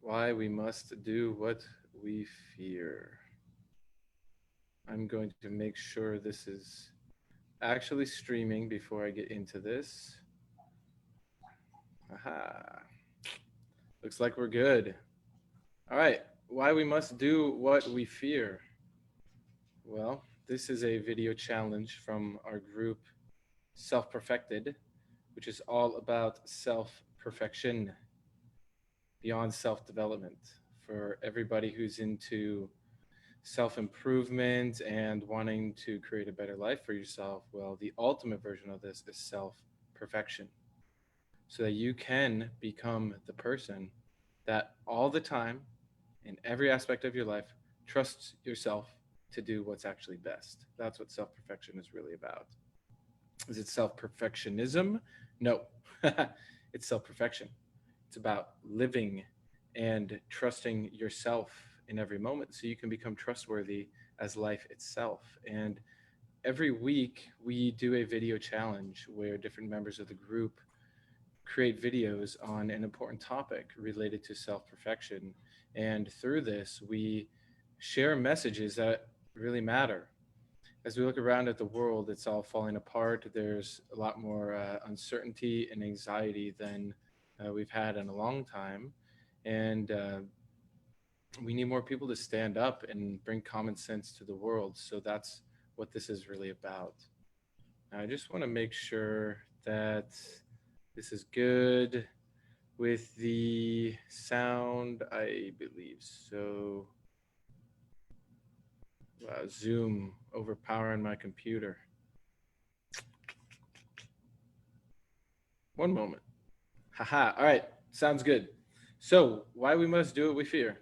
Why we must do what we fear. I'm going to make sure this is actually streaming before I get into this. Aha. Looks like we're good. All right. Why we must do what we fear. Well, this is a video challenge from our group Self Perfected, which is all about self perfection beyond self development for everybody who's into self improvement and wanting to create a better life for yourself. Well, the ultimate version of this is self perfection so that you can become the person that all the time, in every aspect of your life, trusts yourself to do what's actually best. That's what self perfection is really about. Is it self perfectionism? No, it's self perfection. It's about living and trusting yourself in every moment so you can become trustworthy as life itself. And every week, we do a video challenge where different members of the group create videos on an important topic related to self perfection. And through this, we share messages that really matter. As we look around at the world, it's all falling apart. There's a lot more uncertainty and anxiety than we've had in a long time. And we need more people to stand up and bring common sense to the world. So that's what this is really about. Now, I just want to make sure that this is good with the sound, I believe. So, wow, Zoom overpowering my computer. One moment. Haha. All right. Sounds good. So, why we must do what we fear?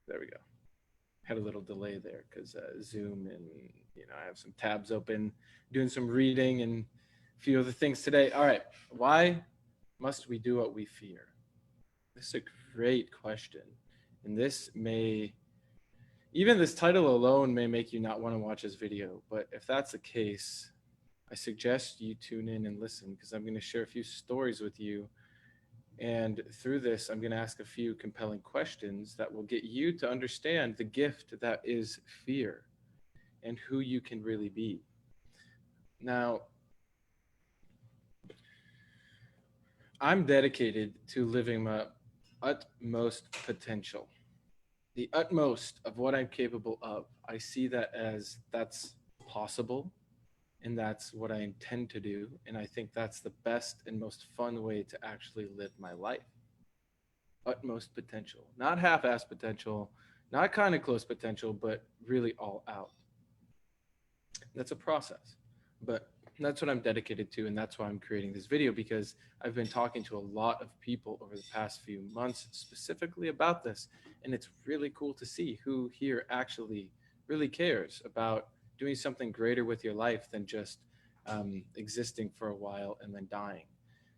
There we go. Had a little delay there because Zoom and I have some tabs open, doing some reading and a few other things today. All right. Why must we do what we fear? This is a great question, and even this title alone may make you not want to watch this video. But if that's the case, I suggest you tune in and listen because I'm going to share a few stories with you. And through this, I'm going to ask a few compelling questions that will get you to understand the gift that is fear and who you can really be. Now, I'm dedicated to living my utmost potential, the utmost of what I'm capable of. I see that as that's possible and that's what I intend to do. And I think that's the best and most fun way to actually live my life. Utmost potential, not half ass potential, not kind of close potential, but really all out. That's a process. But that's what I'm dedicated to. And that's why I'm creating this video because I've been talking to a lot of people over the past few months specifically about this. And it's really cool to see who here actually really cares about doing something greater with your life than just existing for a while and then dying.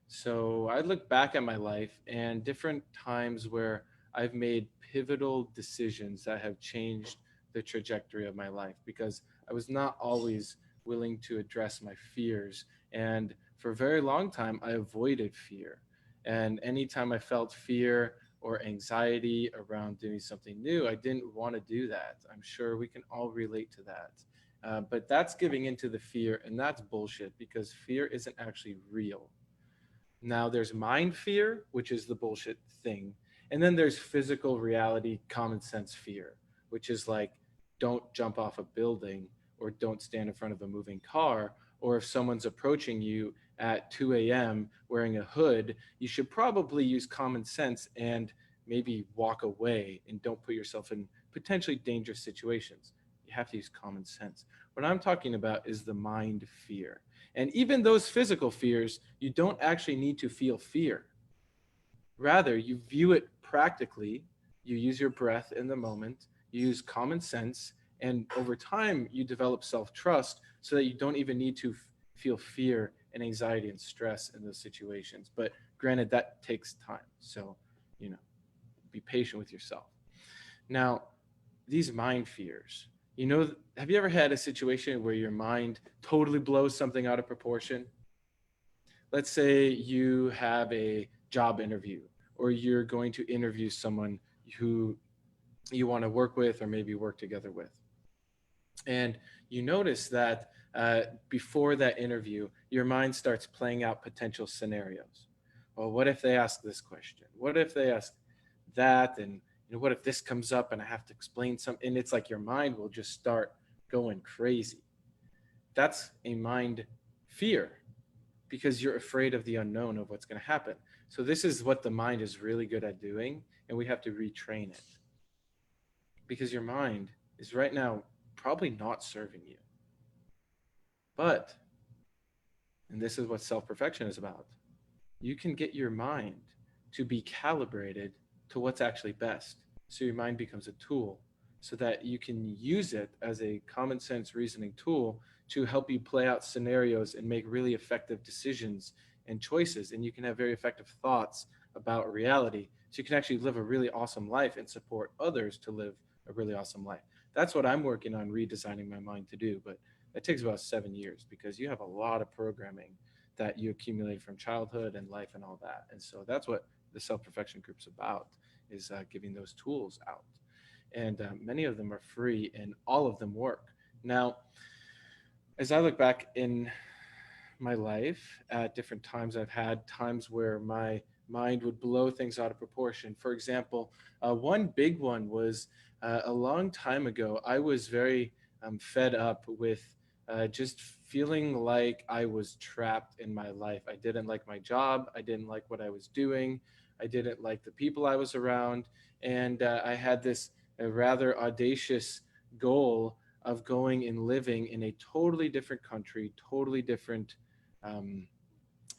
So I look back at my life and different times where I've made pivotal decisions that have changed the trajectory of my life because I was not always willing to address my fears. And for a very long time, I avoided fear. And anytime I felt fear or anxiety around doing something new, I didn't want to do that. I'm sure we can all relate to that. But that's giving into the fear, and that's bullshit because fear isn't actually real. Now there's mind fear, which is the bullshit thing. And then there's physical reality, common sense fear, which is like don't jump off a building or don't stand in front of a moving car. Or if someone's approaching you at 2 a.m. wearing a hood, you should probably use common sense and maybe walk away and don't put yourself in potentially dangerous situations. You have to use common sense. What I'm talking about is the mind fear. And even those physical fears, you don't actually need to feel fear. Rather, you view it practically. You use your breath in the moment, you use common sense, and over time, you develop self trust so that you don't even need to feel fear and anxiety and stress in those situations. But granted, that takes time. So, you know, be patient with yourself. Now, these mind fears, have you ever had a situation where your mind totally blows something out of proportion? let's say you have a job interview, or you're going to interview someone who you want to work with or maybe work together with. And you notice that before that interview, your mind starts playing out potential scenarios. Well, what if they ask this question? What if they ask that? And what if this comes up and I have to explain something? And it's like your mind will just start going crazy. That's a mind fear, because you're afraid of the unknown of what's going to happen. So this is what the mind is really good at doing, and we have to retrain it, because your mind is right now probably not serving you. But, and this is what self perfection is about, you can get your mind to be calibrated to what's actually best. So your mind becomes a tool so that you can use it as a common sense reasoning tool to help you play out scenarios and make really effective decisions and choices. And you can have very effective thoughts about reality. So you can actually live a really awesome life and support others to live a really awesome life. That's what I'm working on redesigning my mind to do. But it takes about 7 years, because you have a lot of programming that you accumulate from childhood and life and all that. And so that's what the self perfection group's about, is giving those tools out. And many of them are free, and all of them work. Now, as I look back in my life at different times, I've had times where my mind would blow things out of proportion. For example, one big one was a long time ago. I was very fed up with just feeling like I was trapped in my life. I didn't like my job. I didn't like what I was doing. I didn't like the people I was around. And I had this rather audacious goal of going and living in a totally different country, totally different um,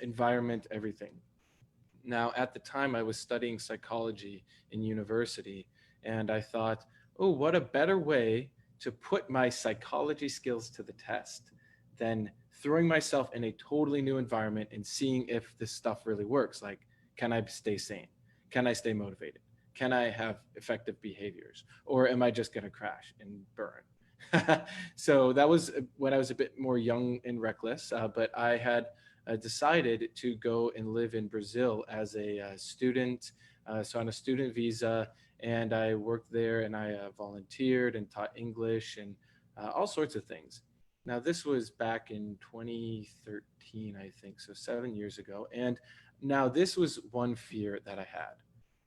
environment, everything. Now, at the time, I was studying psychology in university, and I thought, oh, what a better way to put my psychology skills to the test than throwing myself in a totally new environment and seeing if this stuff really works. Like, can I stay sane? Can I stay motivated? Can I have effective behaviors? Or am I just going to crash and burn? So that was when I was a bit more young and reckless, but I had decided to go and live in Brazil as a student, so on a student visa, and I worked there, and I volunteered and taught English and all sorts of things. Now, this was back in 2013, I think, so 7 years ago. And now this was one fear that I had.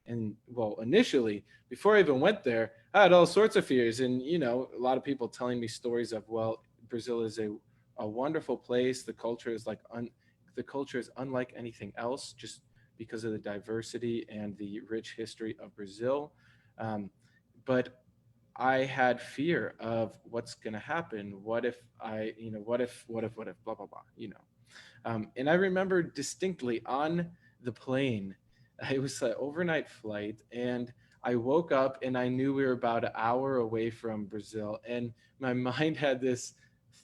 And well, initially, before I even went there, I had all sorts of fears. And, a lot of people telling me stories of, well, Brazil is a wonderful place. The culture is unlike anything else, just because of the diversity and the rich history of Brazil. Um, but I had fear of what's going to happen. What if what if, blah, blah, blah, And I remember distinctly on the plane, it was an overnight flight, and I woke up and I knew we were about an hour away from Brazil. And my mind had this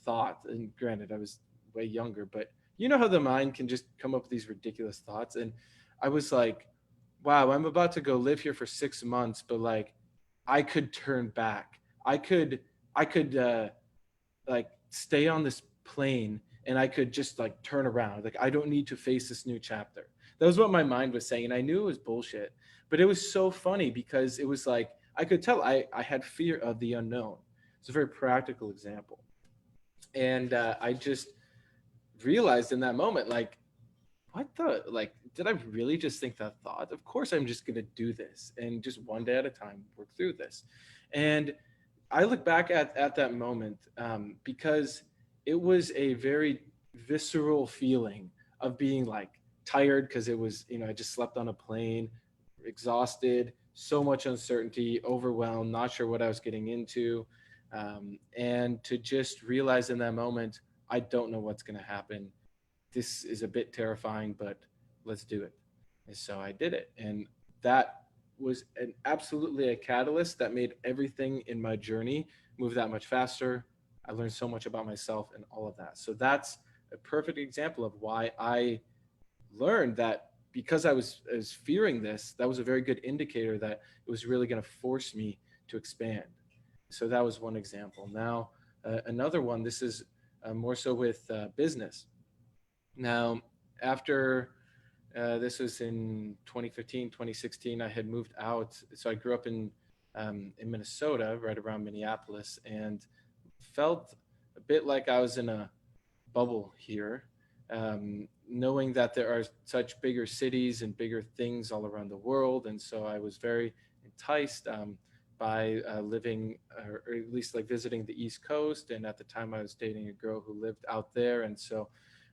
thought, and granted, I was way younger, but you know how the mind can just come up with these ridiculous thoughts. And I was like, wow, I'm about to go live here for 6 months, but like I could turn back. I could like stay on this plane, and I could just like turn around. Like I don't need to face this new chapter. That was what my mind was saying, and I knew it was bullshit. But it was so funny, because it was like I could tell I had fear of the unknown. It's a very practical example. And I just realized in that moment, like, what the, like, did I really just think that thought? Of course, I'm just going to do this and just one day at a time work through this. And I look back at that moment, because it was a very visceral feeling of being like tired, because it was, I just slept on a plane, exhausted, so much uncertainty, overwhelmed, not sure what I was getting into. And to just realize in that moment, I don't know what's going to happen. This is a bit terrifying, but let's do it. And so I did it. And that was absolutely a catalyst that made everything in my journey move that much faster. I learned so much about myself and all of that. So that's a perfect example of why I learned that, because I was fearing this, that was a very good indicator that it was really going to force me to expand. So that was one example. Now, another one, this is more so with business. Now, after this was in 2015, 2016, I had moved out. So I grew up in Minnesota, right around Minneapolis, and felt a bit like I was in a bubble here, knowing that there are such bigger cities and bigger things all around the world. And so I was very enticed by living, or at least like visiting the East Coast. And at the time, I was dating a girl who lived out there. And so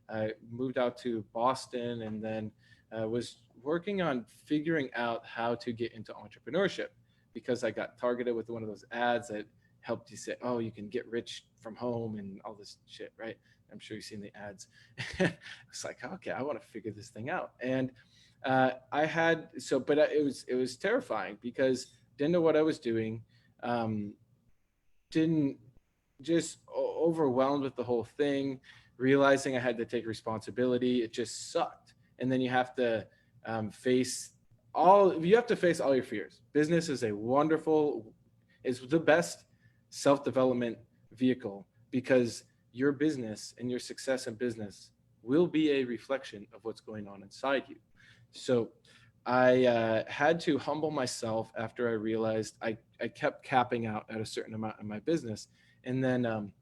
I moved out to Boston and then was working on figuring out how to get into entrepreneurship because I got targeted with one of those ads that helped you say, oh, you can get rich from home and all this shit, right? I'm sure you've seen the ads. It's like, okay, I want to figure this thing out. And I had so, but it was terrifying because didn't know what I was doing. Um, didn't just overwhelmed with the whole thing, realizing I had to take responsibility. It just sucked. And then you have to face you have to face all your fears. Business is a wonderful, is the best self-development vehicle because your business and your success in business will be a reflection of what's going on inside you. So I had to humble myself after I realized I kept capping out at a certain amount in my business. And then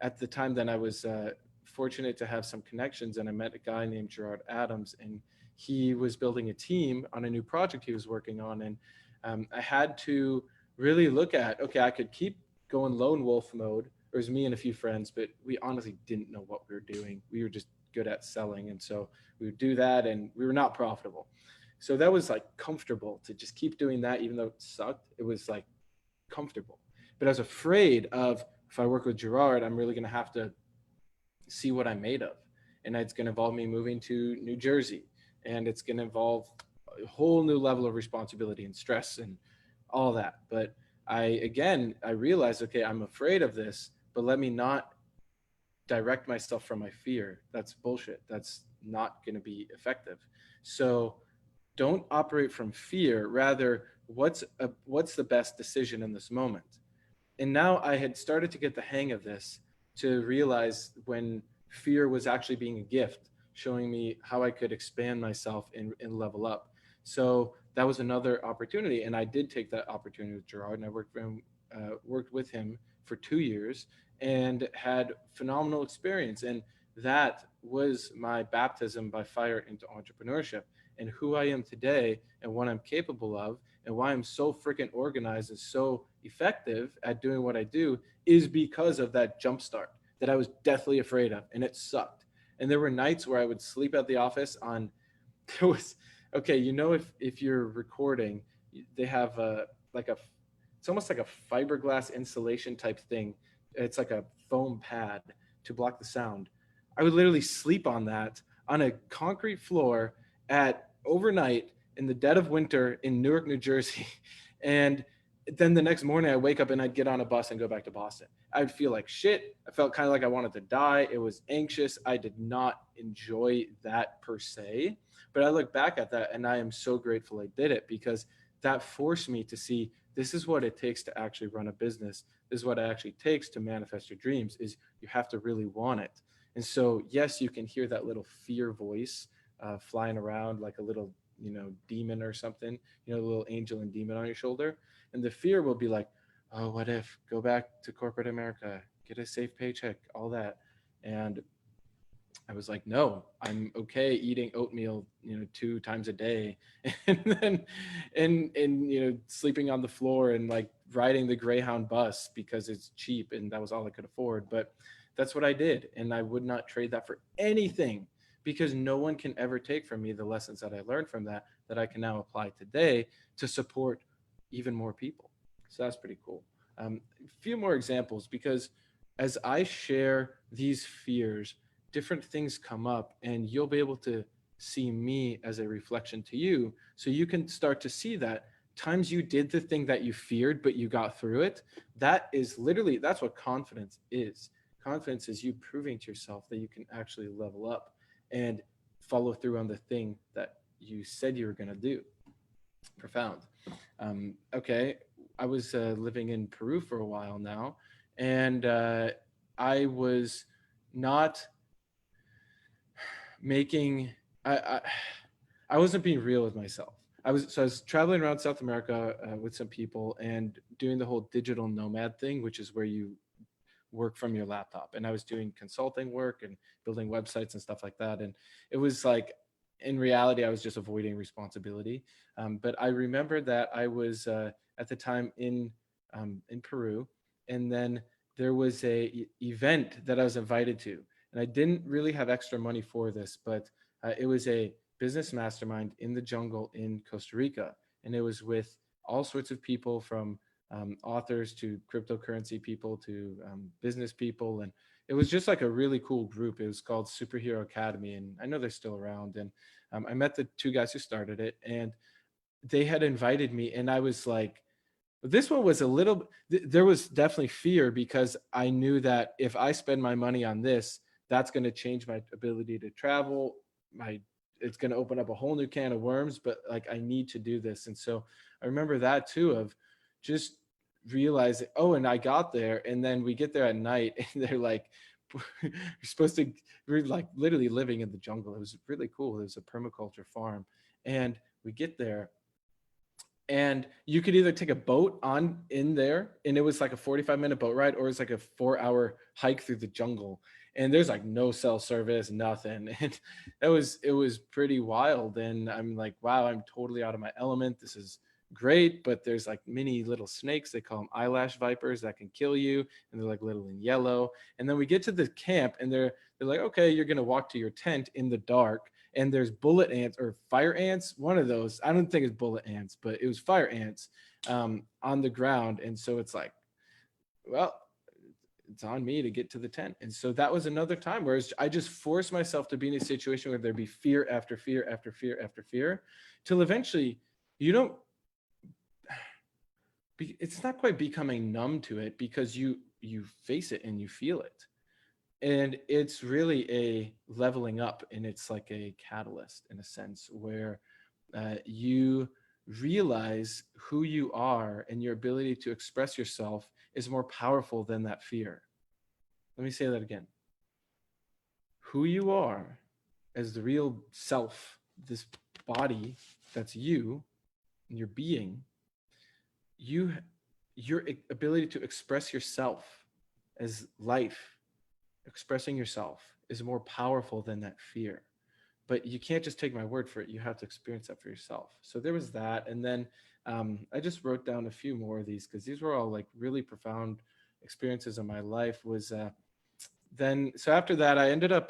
at the time, then I was fortunate to have some connections, and I met a guy named Gerard Adams, and he was building a team on a new project he was working on. And I had to really look at, okay, I could keep going lone wolf mode. It was me and a few friends, but we honestly didn't know what we were doing. We were just good at selling. And so we would do that and we were not profitable. So that was like comfortable to just keep doing that, even though it sucked. It was like comfortable. But I was afraid of if I work with Gerard, I'm really going to have to see what I'm made of. And it's going to involve me moving to New Jersey. And it's going to involve a whole new level of responsibility and stress and all that. But I realized, okay, I'm afraid of this, but let me not direct myself from my fear. That's bullshit. That's not going to be effective. So don't operate from fear. Rather, what's the best decision in this moment? And now I had started to get the hang of this to realize when fear was actually being a gift, showing me how I could expand myself and level up. So that was another opportunity, and I did take that opportunity with Gerard, and I worked with him for 2 years and had phenomenal experience. And that was my baptism by fire into entrepreneurship and who I am today and what I'm capable of and why I'm so freaking organized and so effective at doing what I do is because of that jump start that I was deathly afraid of, and it sucked. And there were nights where I would sleep at the office on there was okay, if you're recording, they have like a it's almost like a fiberglass insulation type thing. It's like a foam pad to block the sound. I would literally sleep on that on a concrete floor at overnight in the dead of winter in Newark, New Jersey. And then the next morning I wake up and I'd get on a bus and go back to Boston. I would feel like shit. I felt kind of like I wanted to die. It was anxious. I did not enjoy that per se. But I look back at that and I am so grateful I did it because that forced me to see this is what it takes to actually run a business. This is what it actually takes to manifest your dreams is you have to really want it. And so, yes, you can hear that little fear voice flying around like a little, demon or something, a little angel and demon on your shoulder. And the fear will be like, oh, what if, go back to corporate America, get a safe paycheck, all that. And I was like, no, I'm okay eating oatmeal, 2 times a day, and then, and sleeping on the floor and like riding the Greyhound bus because it's cheap and that was all I could afford. But that's what I did, and I would not trade that for anything because no one can ever take from me the lessons that I learned from that I can now apply today to support even more people. So that's pretty cool. A few more examples because as I share these fears different things come up and you'll be able to see me as a reflection to you so you can start to see that times you did the thing that you feared but you got through it. That's what confidence is you proving to yourself that you can actually level up and follow through on the thing that you said you were going to do. Profound. Okay, I was living in Peru for a while now, and I was not making I I wasn't being real with myself. I was traveling around South America with some people and doing the whole digital nomad thing, which is where you work from your laptop. And I was doing consulting work and building websites and stuff like that. And it was like, in reality, I was just avoiding responsibility. But I remember that I was at the time in Peru, and then there was event that I was invited to, and I didn't really have extra money for this, but it was a business mastermind in the jungle in Costa Rica, and it was with all sorts of people from authors to cryptocurrency people to business people. And it was just like a really cool group. It was called Superhero Academy. And I know they're still around. And I met the two guys who started it, and they had invited me. And I was like, this one was a little, there was definitely fear because I knew that if I spend my money on this, that's going to change my ability to travel. My, it's going to open up a whole new can of worms, but like I need to do this. And so I remember that too, of just realizing, oh, and I got there, and then we get there at night and they're like, you're supposed to, we're like literally living in the jungle. It was really cool. It was a permaculture farm. And we get there, and you could either take a boat on in there, and it was like a 45-minute boat ride, or it's like a 4-hour hike through the jungle, and there's like no cell service, nothing. And it was pretty wild. And I'm like, wow, I'm totally out of my element. This is great, but there's like mini little snakes, they call them eyelash vipers, that can kill you, and they're like little and yellow. And then we get to the camp, and they're like, okay, you're gonna walk to your tent in the dark, and there's bullet ants or fire ants, one of those. I don't think it's bullet ants, but it was fire ants on the ground. And so it's like, well, it's on me to get to the tent. And so that was another time where I just forced myself to be in a situation where there'd be fear after fear after fear after fear, till eventually you don't, it's not quite becoming numb to it, because you face it and you feel it. And it's really a leveling up, and it's like a catalyst in a sense, where you realize who you are, and your ability to express yourself is more powerful than that fear. Let me say that again. Who you are as the real self, this body that's you and your being, you, your ability to express yourself as life, expressing yourself, is more powerful than that fear. But you can't just take my word for it. You have to experience that for yourself. So there was that. And then I just wrote down a few more of these, because these were all like really profound experiences in my life. Was then, so after that, I ended up,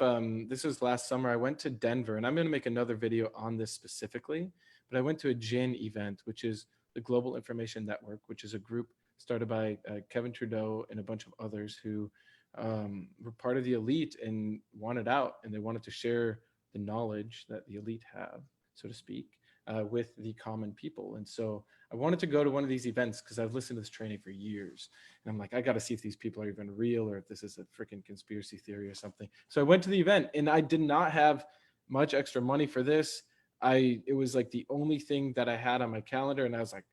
this was last summer, I went to Denver, and I'm going to make another video on this specifically, but I went to a GIN event, which is the Global Information Network, which is a group started by Kevin Trudeau and a bunch of others who were part of the elite and wanted out, and they wanted to share the knowledge that the elite have, so to speak, with the common people. And so I wanted to go to one of these events because I've listened to this training for years. And I'm like, I got to see if these people are even real, or if this is a freaking conspiracy theory or something. So I went to the event, and I did not have much extra money for this. It was like the only thing that I had on my calendar. And I was like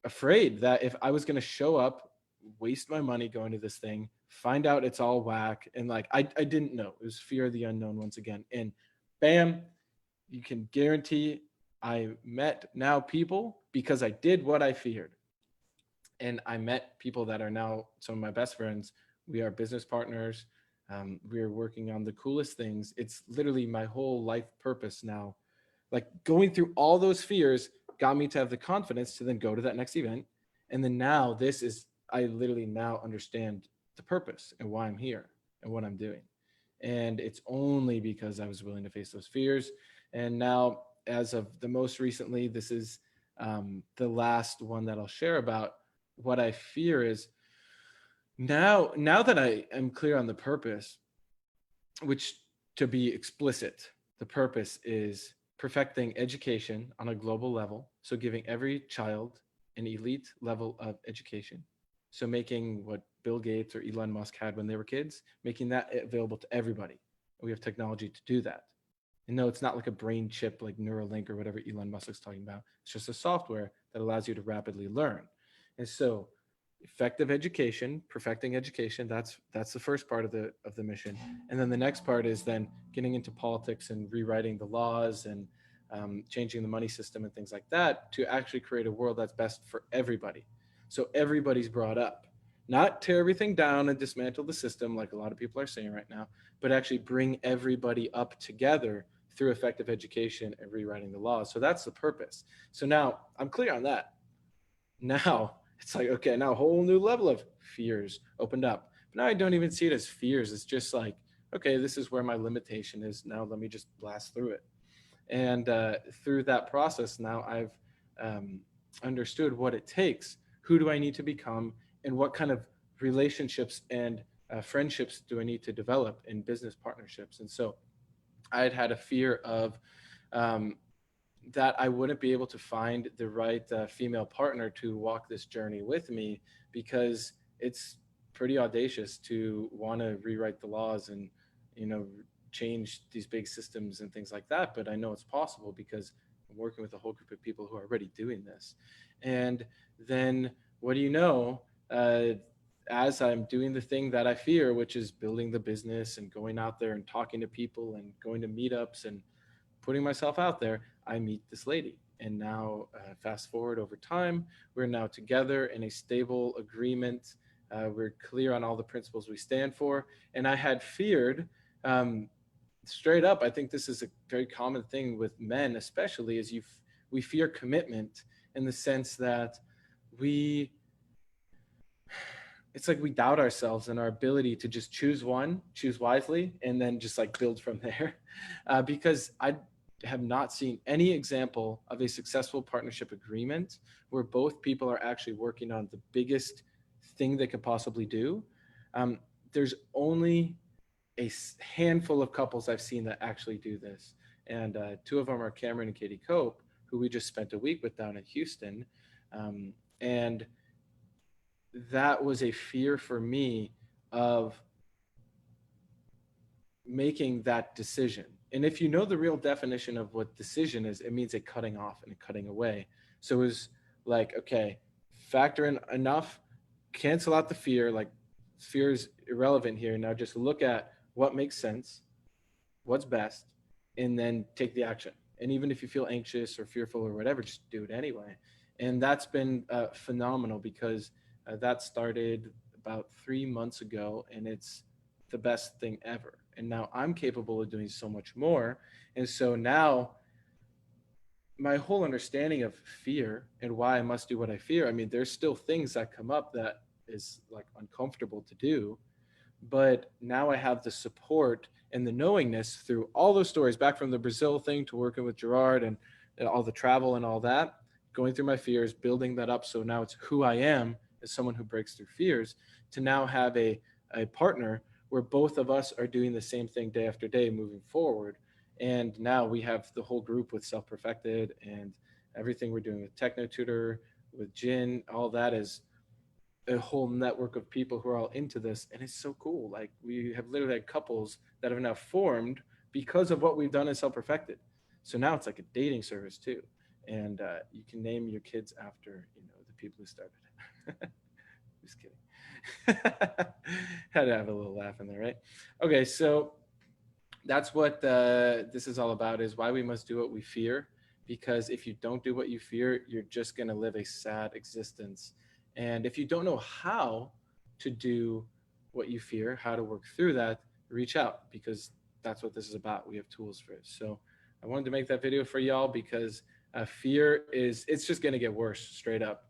afraid that if I was going to show up, waste my money going to this thing, find out it's all whack. And like, I didn't know. It was fear of the unknown once again. And bam, you can guarantee I met now people because I did what I feared. And I met people that are now some of my best friends. We are business partners. We are working on the coolest things. It's literally my whole life purpose now. Like, going through all those fears got me to have the confidence to then go to that next event. And then now this is, I literally now understand the purpose and why I'm here and what I'm doing. And it's only because I was willing to face those fears. And now, as of the most recently, this is the last one that I'll share about. What I fear is, now that I am clear on the purpose, which, to be explicit, the purpose is perfecting education on a global level. So giving every child an elite level of education. So making what Bill Gates or Elon Musk had when they were kids, making that available to everybody. And we have technology to do that. And no, it's not like a brain chip like Neuralink or whatever Elon Musk is talking about. It's just a software that allows you to rapidly learn. And so effective education, perfecting education. That's the first part of the mission, and then the next part is then getting into politics and rewriting the laws and changing the money system and things like that to actually create a world that's best for everybody. So everybody's brought up, not tear everything down and dismantle the system like a lot of people are saying right now, but actually bring everybody up together through effective education and rewriting the laws. So that's the purpose. So now I'm clear on that. Now it's like, okay, now a whole new level of fears opened up. But now I don't even see it as fears. It's just like, okay, this is where my limitation is. Now let me just blast through it. And through that process, now I've um, understood what it takes. Who do I need to become? And what kind of relationships and friendships do I need to develop in business partnerships? And so I had a fear of um, that I wouldn't be able to find the right female partner to walk this journey with me, because it's pretty audacious to want to rewrite the laws and, you know, change these big systems and things like that. But I know it's possible because I'm working with a whole group of people who are already doing this. And then what do you know? As I'm doing the thing that I fear, which is building the business and going out there and talking to people and going to meetups and putting myself out there, I meet this lady. And now, fast forward over time, we're now together in a stable agreement. We're clear on all the principles we stand for. And I had feared, um, straight up, I think this is a very common thing with men, especially, is we fear commitment in the sense that we it's like we doubt ourselves and our ability to just choose one, choose wisely, and then just like build from there. Because I have not seen any example of a successful partnership agreement where both people are actually working on the biggest thing they could possibly do. There's only a handful of couples I've seen that actually do this. And two of them are Cameron and Katie Cope, who we just spent a week with down in Houston. And that was a fear for me of making that decision. And if you know the real definition of what decision is, it means a cutting off and a cutting away. So it was like, okay, factor in enough, cancel out the fear. Like, fear is irrelevant here. Now just look at what makes sense, what's best, and then take the action. And even if you feel anxious or fearful or whatever, just do it anyway. And that's been phenomenal, because that started about 3 months ago, and it's the best thing ever. And now I'm capable of doing so much more. And so now my whole understanding of fear and why I must do what I fear, I mean, there's still things that come up that is like uncomfortable to do, but now I have the support and the knowingness through all those stories, back from the Brazil thing to working with Gerard and all the travel and all that, going through my fears, building that up. So now it's who I am as someone who breaks through fears, to now have a partner where both of us are doing the same thing day after day moving forward. And now we have the whole group with Self Perfected and everything we're doing with Techno Tutor, with Jin, all that is a whole network of people who are all into this, and it's so cool. Like, we have literally had couples that have now formed because of what we've done in Self Perfected. So now it's like a dating service too, and you can name your kids after, you know, the people who started it. Just kidding. Had to have a little laugh in there, right? Okay, so that's what this is all about, is why we must do what we fear. Because if you don't do what you fear, you're just going to live a sad existence. And if you don't know how to do what you fear, how to work through that, reach out, because that's what this is about. We have tools for it. So I wanted to make that video for y'all, because fear is, it's just going to get worse straight up.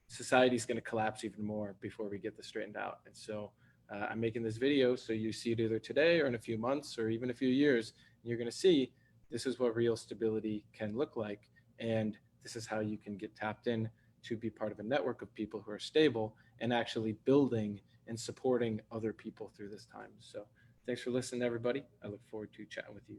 Society's going to collapse even more before we get this straightened out. And so I'm making this video so you see it either today or in a few months or even a few years, and you're going to see this is what real stability can look like. And this is how you can get tapped in to be part of a network of people who are stable and actually building and supporting other people through this time. So thanks for listening, everybody. I look forward to chatting with you